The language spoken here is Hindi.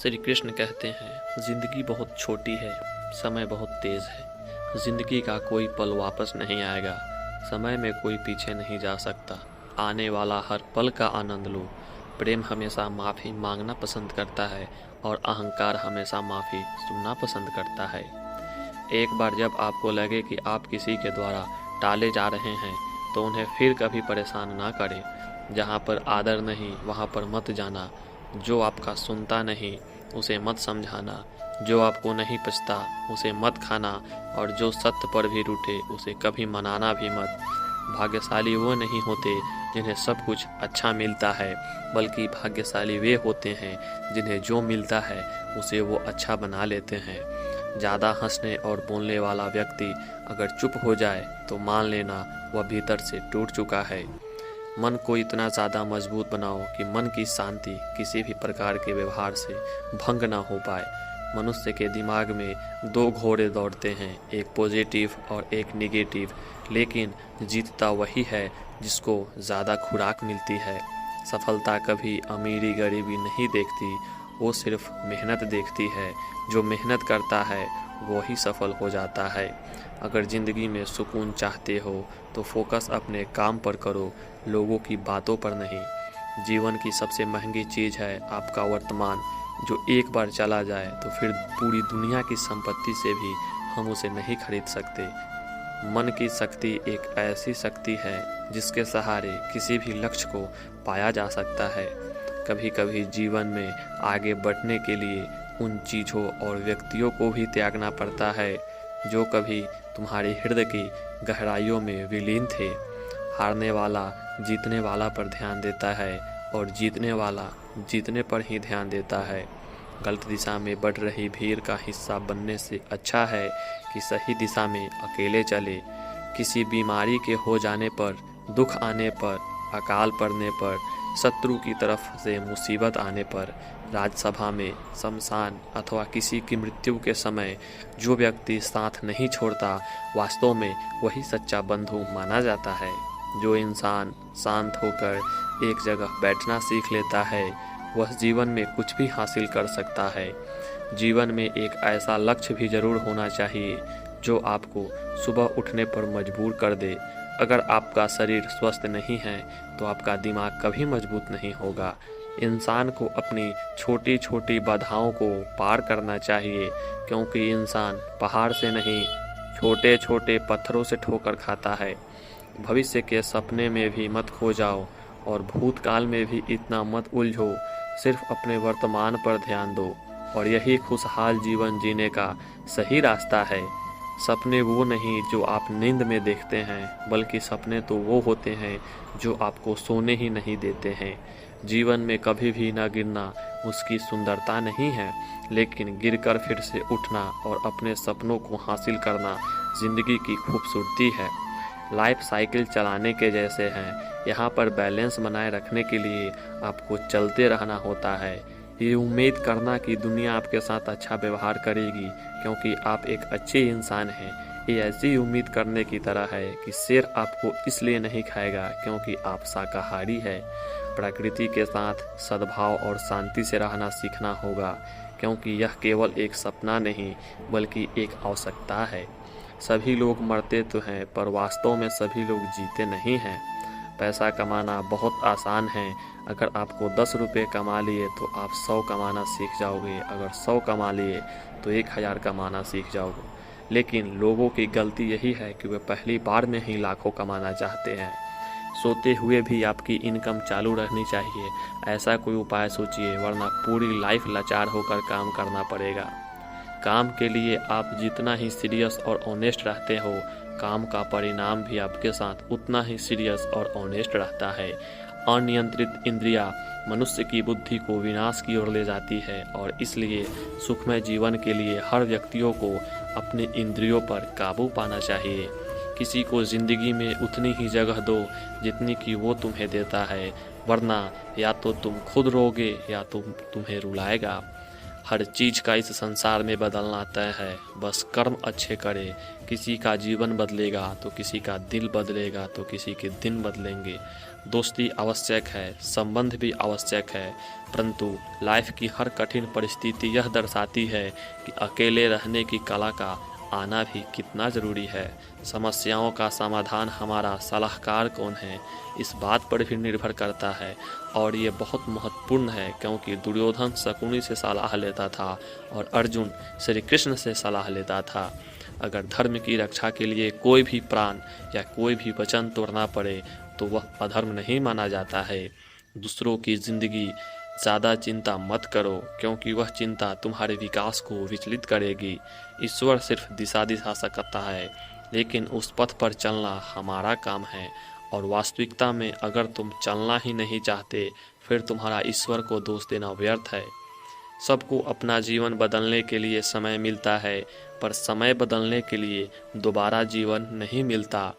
श्री कृष्ण कहते हैं, जिंदगी बहुत छोटी है, समय बहुत तेज है। जिंदगी का कोई पल वापस नहीं आएगा, समय में कोई पीछे नहीं जा सकता। आने वाला हर पल का आनंद लो। प्रेम हमेशा माफ़ी मांगना पसंद करता है और अहंकार हमेशा माफ़ी सुनना पसंद करता है। एक बार जब आपको लगे कि आप किसी के द्वारा टाले जा रहे हैं, तो उन्हें फिर कभी परेशान ना करें। जहाँ पर आदर नहीं, वहाँ पर मत जाना। जो आपका सुनता नहीं, उसे मत समझाना। जो आपको नहीं पछता, उसे मत खाना। और जो सत्य पर भी रूठे, उसे कभी मनाना भी मत। भाग्यशाली वो नहीं होते जिन्हें सब कुछ अच्छा मिलता है, बल्कि भाग्यशाली वे होते हैं जिन्हें जो मिलता है उसे वो अच्छा बना लेते हैं। ज़्यादा हंसने और बोलने वाला व्यक्ति अगर चुप हो जाए तो मान लेना वह भीतर से टूट चुका है। मन को इतना ज़्यादा मजबूत बनाओ कि मन की शांति किसी भी प्रकार के व्यवहार से भंग ना हो पाए। मनुष्य के दिमाग में दो घोड़े दौड़ते हैं, एक पॉजिटिव और एक निगेटिव, लेकिन जीतता वही है जिसको ज़्यादा खुराक मिलती है। सफलता कभी अमीरी गरीबी नहीं देखती, वो सिर्फ मेहनत देखती है। जो मेहनत करता है वो ही सफल हो जाता है। अगर ज़िंदगी में सुकून चाहते हो तो फोकस अपने काम पर करो, लोगों की बातों पर नहीं। जीवन की सबसे महंगी चीज़ है आपका वर्तमान, जो एक बार चला जाए तो फिर पूरी दुनिया की संपत्ति से भी हम उसे नहीं खरीद सकते। मन की शक्ति एक ऐसी शक्ति है जिसके सहारे किसी भी लक्ष्य को पाया जा सकता है। कभी कभी जीवन में आगे बढ़ने के लिए उन चीज़ों और व्यक्तियों को भी त्यागना पड़ता है जो कभी तुम्हारे हृदय की गहराइयों में विलीन थे। हारने वाला जीतने वाला पर ध्यान देता है और जीतने वाला जीतने पर ही ध्यान देता है। गलत दिशा में बढ़ रही भीड़ का हिस्सा बनने से अच्छा है कि सही दिशा में अकेले चले। किसी बीमारी के हो जाने पर, दुख आने पर, अकाल पड़ने पर, शत्रु की तरफ से मुसीबत आने पर, राजसभा में, शमशान अथवा किसी की मृत्यु के समय जो व्यक्ति साथ नहीं छोड़ता, वास्तव में वही सच्चा बंधु माना जाता है। जो इंसान शांत होकर एक जगह बैठना सीख लेता है, वह जीवन में कुछ भी हासिल कर सकता है। जीवन में एक ऐसा लक्ष्य भी जरूर होना चाहिए जो आपको सुबह उठने पर मजबूर कर दे। अगर आपका शरीर स्वस्थ नहीं है तो आपका दिमाग कभी मजबूत नहीं होगा। इंसान को अपनी छोटी छोटी बाधाओं को पार करना चाहिए, क्योंकि इंसान पहाड़ से नहीं, छोटे छोटे पत्थरों से ठोकर खाता है। भविष्य के सपने में भी मत खो जाओ और भूतकाल में भी इतना मत उलझो। सिर्फ अपने वर्तमान पर ध्यान दो और यही खुशहाल जीवन जीने का सही रास्ता है। सपने वो नहीं जो आप नींद में देखते हैं, बल्कि सपने तो वो होते हैं जो आपको सोने ही नहीं देते हैं। जीवन में कभी भी ना गिरना उसकी सुंदरता नहीं है, लेकिन गिरकर फिर से उठना और अपने सपनों को हासिल करना जिंदगी की खूबसूरती है। लाइफ साइकिल चलाने के जैसे हैं, यहाँ पर बैलेंस बनाए रखने के लिए आपको चलते रहना होता है। ये उम्मीद करना कि दुनिया आपके साथ अच्छा व्यवहार करेगी क्योंकि आप एक अच्छे इंसान हैं, ये ऐसी उम्मीद करने की तरह है कि शेर आपको इसलिए नहीं खाएगा क्योंकि आप शाकाहारी है। प्रकृति के साथ सद्भाव और शांति से रहना सीखना होगा, क्योंकि यह केवल एक सपना नहीं बल्कि एक आवश्यकता है। सभी लोग मरते तो हैं, पर वास्तव में सभी लोग जीते नहीं हैं। पैसा कमाना बहुत आसान है। अगर आपको 10 रुपये कमा लिए तो आप 100 कमाना सीख जाओगे। अगर 100 कमा लिए तो 1000 कमाना सीख जाओगे। लेकिन लोगों की गलती यही है कि वे पहली बार में ही लाखों कमाना चाहते हैं। सोते हुए भी आपकी इनकम चालू रहनी चाहिए। ऐसा कोई उपाय सोचिए, वरना पूरी लाइफ लाचार होकर काम करना पड़ेगा। काम के लिए आप जितना ही सीरियस और ऑनेस्ट रहते हो, काम का परिणाम भी आपके साथ उतना ही सीरियस और ऑनेस्ट रहता है। अनियंत्रित इंद्रियां मनुष्य की बुद्धि को विनाश की ओर ले जाती है और इसलिए सुखमय जीवन के लिए हर व्यक्तियों को अपने इंद्रियों पर काबू पाना चाहिए। किसी को जिंदगी में उतनी ही जगह दो जितनी कि वो तुम्हें देता है, वरना या तो तुम खुद रोगे या तुम्हें रुलाएगा। हर चीज़ का इस संसार में बदलना तय है, बस कर्म अच्छे करे। किसी का जीवन बदलेगा तो किसी का दिल बदलेगा तो किसी के दिन बदलेंगे। दोस्ती आवश्यक है, संबंध भी आवश्यक है, परंतु लाइफ की हर कठिन परिस्थिति यह दर्शाती है कि अकेले रहने की कला का आना भी कितना ज़रूरी है। समस्याओं का समाधान हमारा सलाहकार कौन है, इस बात पर भी निर्भर करता है और ये बहुत महत्वपूर्ण है, क्योंकि दुर्योधन शकुनी से सलाह लेता था और अर्जुन श्री कृष्ण से सलाह लेता था। अगर धर्म की रक्षा के लिए कोई भी प्राण या कोई भी वचन तोड़ना पड़े तो वह अधर्म नहीं माना जाता है। दूसरों की जिंदगी ज़्यादा चिंता मत करो, क्योंकि वह चिंता तुम्हारे विकास को विचलित करेगी। ईश्वर सिर्फ दिशा दिखा सकता है, लेकिन उस पथ पर चलना हमारा काम है। और वास्तविकता में अगर तुम चलना ही नहीं चाहते, फिर तुम्हारा ईश्वर को दोष देना व्यर्थ है। सबको अपना जीवन बदलने के लिए समय मिलता है, पर समय बदलने के लिए दोबारा जीवन नहीं मिलता।